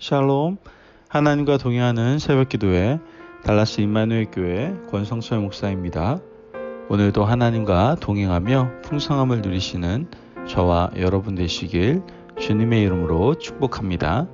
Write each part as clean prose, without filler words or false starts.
샬롬, 하나님과 동행하는 새벽기도회 달라스 임마누엘 교회 권성철 목사입니다. 오늘도 하나님과 동행하며 풍성함을 누리시는 저와 여러분 되시길 주님의 이름으로 축복합니다.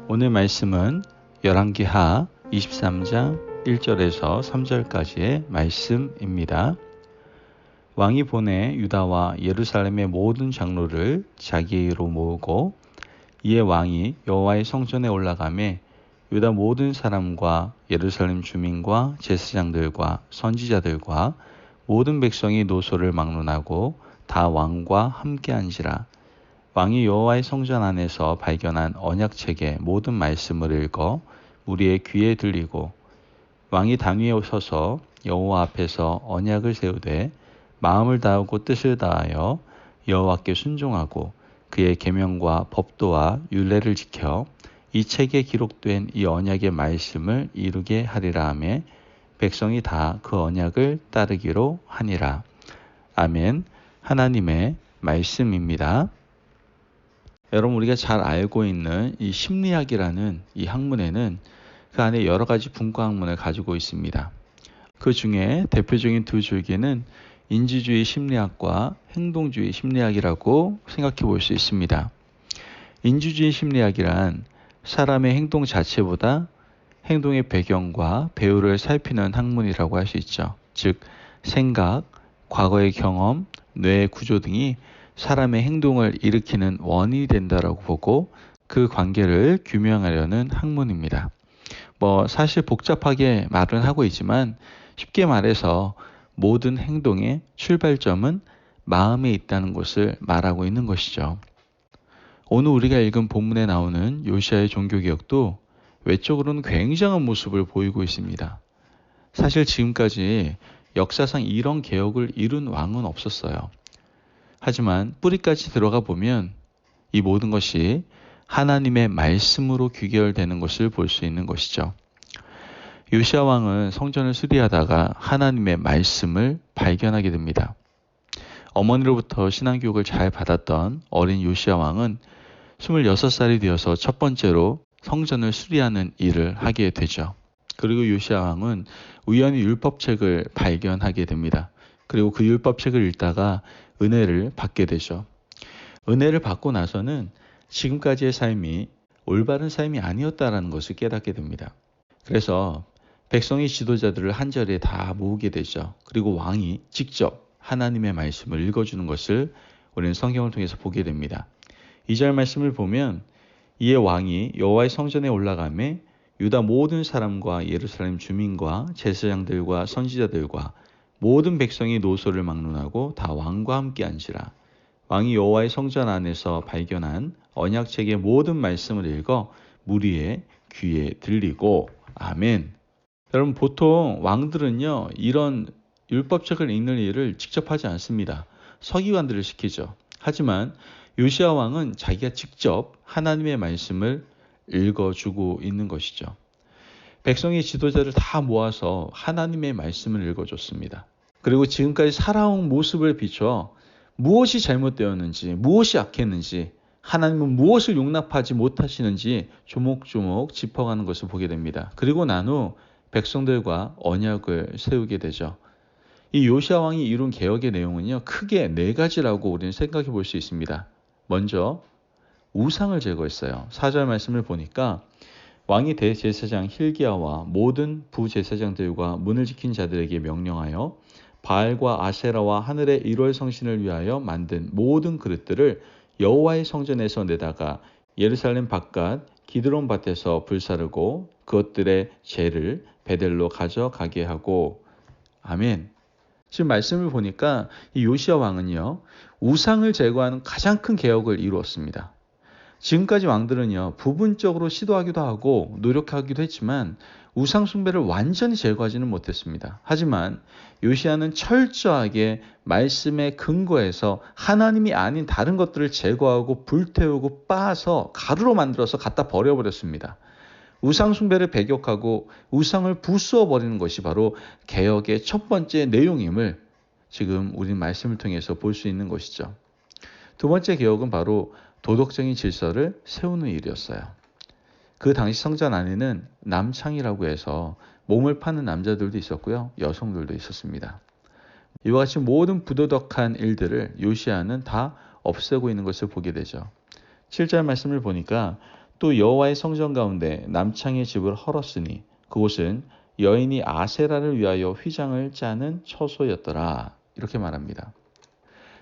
오늘 말씀은 열왕기하 23장 1절에서 3절까지의 말씀입니다. 왕이 보내 유다와 예루살렘의 모든 장로를 자기에게로 모으고 이에 왕이 여호와의 성전에 올라가매 유다 모든 사람과 예루살렘 주민과 제사장들과 선지자들과 모든 백성이 노소를 막론하고 다 왕과 함께 앉으라. 왕이 여호와의 성전 안에서 발견한 언약책의 모든 말씀을 읽어 무리의 귀에 들리고 왕이 단 위에 서서 여호와 앞에서 언약을 세우되 마음을 다하고 뜻을 다하여 여호와께 순종하고 그의 계명과 법도와 율례를 지켜 이 책에 기록된 이 언약의 말씀을 이루게 하리라 하며 백성이 다 그 언약을 따르기로 하니라. 아멘. 하나님의 말씀입니다. 여러분, 우리가 잘 알고 있는 이 심리학이라는 이 학문에는 그 안에 여러 가지 분과 학문을 가지고 있습니다. 그 중에 대표적인 두 줄기는 인지주의 심리학과 행동주의 심리학이라고 생각해 볼 수 있습니다. 인지주의 심리학이란 사람의 행동 자체보다 행동의 배경과 배후를 살피는 학문이라고 할 수 있죠. 즉, 생각, 과거의 경험, 뇌의 구조 등이 사람의 행동을 일으키는 원인이 된다라고 보고 그 관계를 규명하려는 학문입니다. 사실 복잡하게 말은 하고 있지만 쉽게 말해서 모든 행동의 출발점은 마음에 있다는 것을 말하고 있는 것이죠. 오늘 우리가 읽은 본문에 나오는 요시야의 종교개혁도 외적으로는 굉장한 모습을 보이고 있습니다. 사실 지금까지 역사상 이런 개혁을 이룬 왕은 없었어요. 하지만 뿌리까지 들어가 보면 이 모든 것이 하나님의 말씀으로 귀결되는 것을 볼 수 있는 것이죠. 요시야 왕은 성전을 수리하다가 하나님의 말씀을 발견하게 됩니다. 어머니로부터 신앙교육을 잘 받았던 어린 요시야 왕은 26살이 되어서 첫 번째로 성전을 수리하는 일을 하게 되죠. 그리고 요시야 왕은 우연히 율법책을 발견하게 됩니다. 그리고 그 율법책을 읽다가 은혜를 받게 되죠. 은혜를 받고 나서는 지금까지의 삶이 올바른 삶이 아니었다는 것을 깨닫게 됩니다. 그래서 백성의 지도자들을 한 자리에 다 모으게 되죠. 그리고 왕이 직접 하나님의 말씀을 읽어주는 것을 우리는 성경을 통해서 보게 됩니다. 2절 말씀을 보면 이에 왕이 여호와의 성전에 올라가매 유다 모든 사람과 예루살렘 주민과 제사장들과 선지자들과 모든 백성이 노소를 막론하고 다 왕과 함께 앉으라. 왕이 여호와의 성전 안에서 발견한 언약책의 모든 말씀을 읽어 무리의 귀에 들리고. 아멘. 여러분, 보통 왕들은요, 이런 율법책을 읽는 일을 직접 하지 않습니다. 서기관들을 시키죠. 하지만 요시야 왕은 자기가 직접 하나님의 말씀을 읽어주고 있는 것이죠. 백성의 지도자를 다 모아서 하나님의 말씀을 읽어줬습니다. 그리고 지금까지 살아온 모습을 비춰 무엇이 잘못되었는지, 무엇이 악했는지, 하나님은 무엇을 용납하지 못하시는지 조목조목 짚어가는 것을 보게 됩니다. 그리고 난 후 백성들과 언약을 세우게 되죠. 이 요시야 왕이 이룬 개혁의 내용은요, 크게 4가지라고 우리는 생각해 볼 수 있습니다. 먼저 우상을 제거했어요. 4절 말씀을 보니까 왕이 대제사장 hil기야와 모든 부제사장들과 문을 지킨 자들에게 명령하여 바알과 아세라와 하늘의 1월 성신을 위하여 만든 모든 그릇들을 여호와의 성전에서 내다가 예루살렘 바깥 기드론 밭에서 불사르고 그것들의 재를 베델로 가져가게 하고. 아멘. 지금 말씀을 보니까 이 요시야 왕은요, 우상을 제거하는 가장 큰 개혁을 이루었습니다. 지금까지 왕들은요, 부분적으로 시도하기도 하고 노력하기도 했지만 우상 숭배를 완전히 제거하지는 못했습니다. 하지만 요시야는 철저하게 말씀에 근거해서 하나님이 아닌 다른 것들을 제거하고 불태우고 빻아서 가루로 만들어서 갖다 버려버렸습니다. 우상 숭배를 배격하고 우상을 부수어 버리는 것이 바로 개혁의 첫 번째 내용임을 지금 우리 말씀을 통해서 볼 수 있는 것이죠. 두 번째 개혁은 바로 도덕적인 질서를 세우는 일이었어요. 그 당시 성전 안에는 남창이라고 해서 몸을 파는 남자들도 있었고요. 여성들도 있었습니다. 이와 같이 모든 부도덕한 일들을 요시야는 다 없애고 있는 것을 보게 되죠. 7절 말씀을 보니까 또 여호와의 성전 가운데 남창의 집을 헐었으니 그곳은 여인이 아세라를 위하여 휘장을 짜는 처소였더라. 이렇게 말합니다.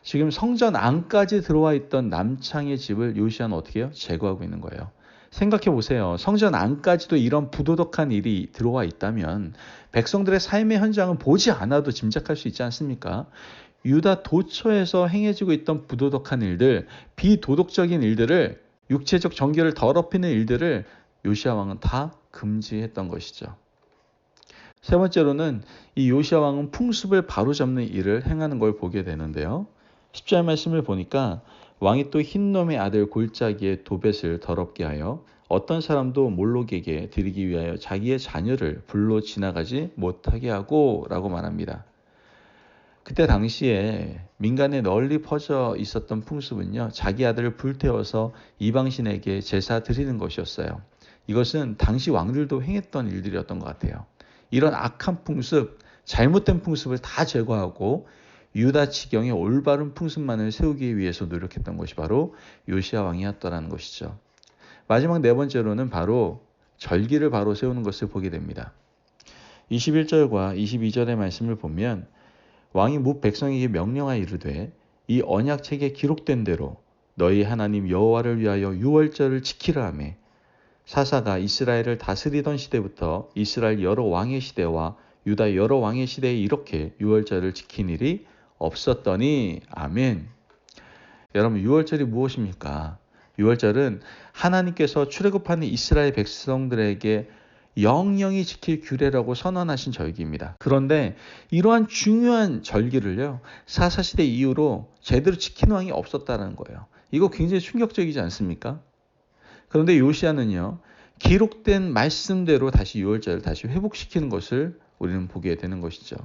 지금 성전 안까지 들어와 있던 남창의 집을 요시야는 어떻게 해요? 제거하고 있는 거예요. 생각해 보세요. 성전 안까지도 이런 부도덕한 일이 들어와 있다면 백성들의 삶의 현장은 보지 않아도 짐작할 수 있지 않습니까? 유다 도처에서 행해지고 있던 부도덕한 일들, 비도덕적인 일들을, 육체적 정결을 더럽히는 일들을 요시야 왕은 다 금지했던 것이죠. 세 번째로는 이 요시야 왕은 풍습을 바로잡는 일을 행하는 걸 보게 되는데요. 10절 말씀을 보니까 왕이 또 흰놈의 아들 골짜기에 도벳을 더럽게 하여 어떤 사람도 몰록에게 드리기 위하여 자기의 자녀를 불로 지나가지 못하게 하고 라고 말합니다. 그때 당시에 민간에 널리 퍼져 있었던 풍습은요, 자기 아들을 불태워서 이방신에게 제사 드리는 것이었어요. 이것은 당시 왕들도 행했던 일들이었던 것 같아요. 이런 악한 풍습, 잘못된 풍습을 다 제거하고 유다 지경의 올바른 풍습만을 세우기 위해서 노력했던 것이 바로 요시야 왕이었다는 것이죠. 마지막 네 번째로는 바로 절기를 바로 세우는 것을 보게 됩니다. 21절과 22절의 말씀을 보면 왕이 뭇 백성에게 명령하여 이르되 이 언약책에 기록된 대로 너희 하나님 여호와를 위하여 유월절을 지키라 하매 사사가 이스라엘을 다스리던 시대부터 이스라엘 여러 왕의 시대와 유다 여러 왕의 시대에 이렇게 유월절을 지킨 일이 없었더니 아멘. 여러분 유월절이 무엇입니까? 유월절은 하나님께서 출애굽하는 이스라엘 백성들에게 영영이 지킬 규례라고 선언하신 절기입니다. 그런데 이러한 중요한 절기를요, 사사시대 이후로 제대로 지키는 왕이 없었다는 거예요. 이거 굉장히 충격적이지 않습니까? 그런데 요시야는요, 기록된 말씀대로 다시 유월절을 다시 회복시키는 것을 우리는 보게 되는 것이죠.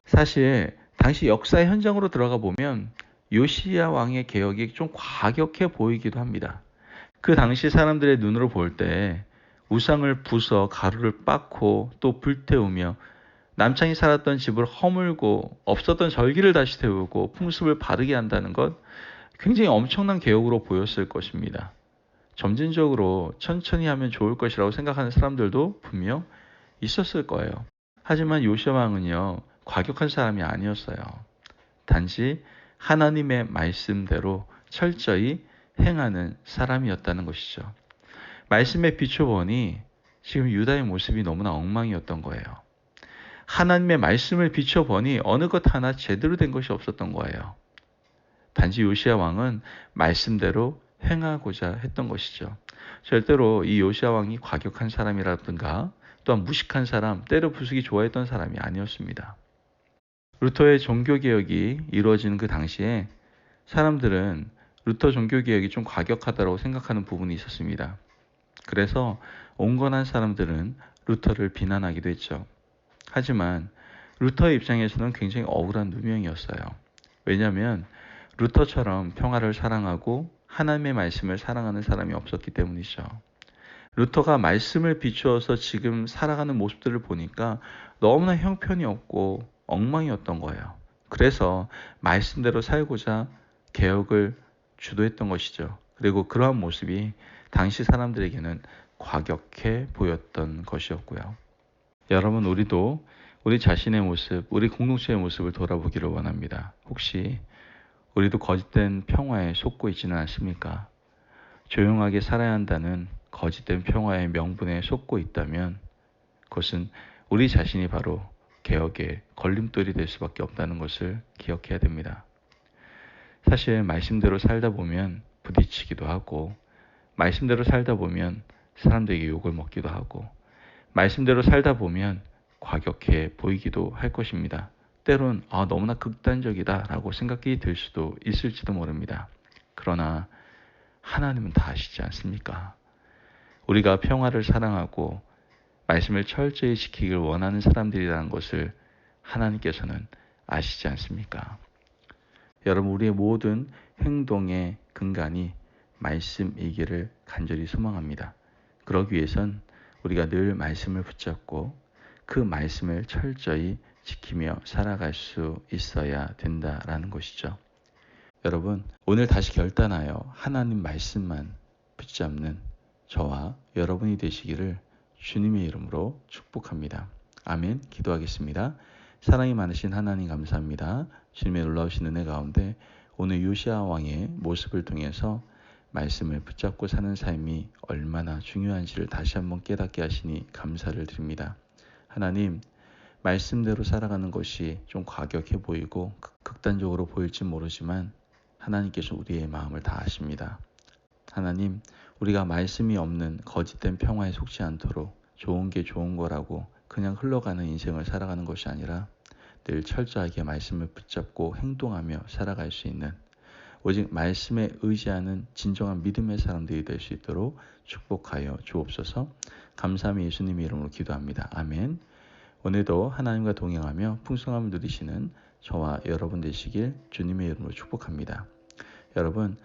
사실 당시 역사의 현장으로 들어가 보면 요시야 왕의 개혁이 좀 과격해 보이기도 합니다. 그 당시 사람들의 눈으로 볼 때 우상을 부숴 가루를 빻고 또 불태우며 남창이 살았던 집을 허물고 없었던 절기를 다시 세우고 풍습을 바르게 한다는 것, 굉장히 엄청난 개혁으로 보였을 것입니다. 점진적으로 천천히 하면 좋을 것이라고 생각하는 사람들도 분명 있었을 거예요. 하지만 요시야 왕은요, 과격한 사람이 아니었어요. 단지 하나님의 말씀대로 철저히 행하는 사람이었다는 것이죠. 말씀에 비춰보니 지금 유다의 모습이 너무나 엉망이었던 거예요. 하나님의 말씀을 비춰보니 어느 것 하나 제대로 된 것이 없었던 거예요. 단지 요시야 왕은 말씀대로 행하고자 했던 것이죠. 절대로 이 요시야 왕이 과격한 사람이라든가 또한 무식한 사람, 때려 부수기 좋아했던 사람이 아니었습니다. 루터의 종교개혁이 이루어지는 그 당시에 사람들은 루터 종교개혁이 좀 과격하다고 생각하는 부분이 있었습니다. 그래서 온건한 사람들은 루터를 비난하기도 했죠. 하지만 루터의 입장에서는 굉장히 억울한 누명이었어요. 왜냐하면 루터처럼 평화를 사랑하고 하나님의 말씀을 사랑하는 사람이 없었기 때문이죠. 루터가 말씀을 비추어서 지금 살아가는 모습들을 보니까 너무나 형편이 없고 엉망이었던 거예요. 그래서 말씀대로 살고자 개혁을 주도했던 것이죠. 그리고 그러한 모습이 당시 사람들에게는 과격해 보였던 것이었고요. 여러분, 우리도 우리 자신의 모습, 우리 공동체의 모습을 돌아보기를 원합니다. 혹시 우리도 거짓된 평화에 속고 있지는 않습니까? 조용하게 살아야 한다는 거짓된 평화의 명분에 속고 있다면 그것은 우리 자신이 바로 개혁의 걸림돌이 될 수밖에 없다는 것을 기억해야 됩니다. 사실 말씀대로 살다 보면 부딪히기도 하고, 말씀대로 살다 보면 사람들에게 욕을 먹기도 하고, 말씀대로 살다 보면 과격해 보이기도 할 것입니다. 때론 너무나 극단적이다 라고 생각이 들 수도 있을지도 모릅니다. 그러나 하나님은 다 아시지 않습니까? 우리가 평화를 사랑하고 말씀을 철저히 지키길 원하는 사람들이라는 것을 하나님께서는 아시지 않습니까? 여러분, 우리의 모든 행동의 근간이 말씀이기를 간절히 소망합니다. 그러기 위해선 우리가 늘 말씀을 붙잡고 그 말씀을 철저히 지키며 살아갈 수 있어야 된다라는 것이죠. 여러분, 오늘 다시 결단하여 하나님 말씀만 붙잡는 저와 여러분이 되시기를 주님의 이름으로 축복합니다. 아멘. 기도하겠습니다. 사랑이 많으신 하나님 감사합니다. 주님의 놀라우신 은혜 가운데 오늘 요시아 왕의 모습을 통해서 말씀을 붙잡고 사는 삶이 얼마나 중요한지를 다시 한번 깨닫게 하시니 감사를 드립니다. 하나님, 말씀대로 살아가는 것이 좀 과격해 보이고 극단적으로 보일지 모르지만 하나님께서 우리의 마음을 다 아십니다. 하나님, 우리가 말씀이 없는 거짓된 평화에 속지 않도록 좋은 게 좋은 거라고 그냥 흘러가는 인생을 살아가는 것이 아니라 늘 철저하게 말씀을 붙잡고 행동하며 살아갈 수 있는 오직 말씀에 의지하는 진정한 믿음의 사람들이 될 수 있도록 축복하여 주옵소서. 감사함이 예수님의 이름으로 기도합니다. 아멘. 오늘도 하나님과 동행하며 풍성함을 누리시는 저와 여러분 되시길 주님의 이름으로 축복합니다. 여러분,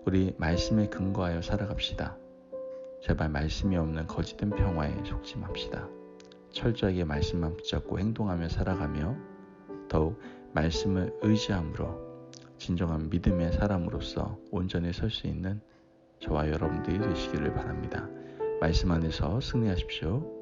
우리 말씀에 근거하여 살아갑시다. 제발 말씀이 없는 거짓된 평화에 속지 맙시다. 철저하게 말씀만 붙잡고 행동하며 살아가며 더욱 말씀을 의지함으로 진정한 믿음의 사람으로서 온전히 설 수 있는 저와 여러분들이 되시기를 바랍니다. 말씀 안에서 승리하십시오.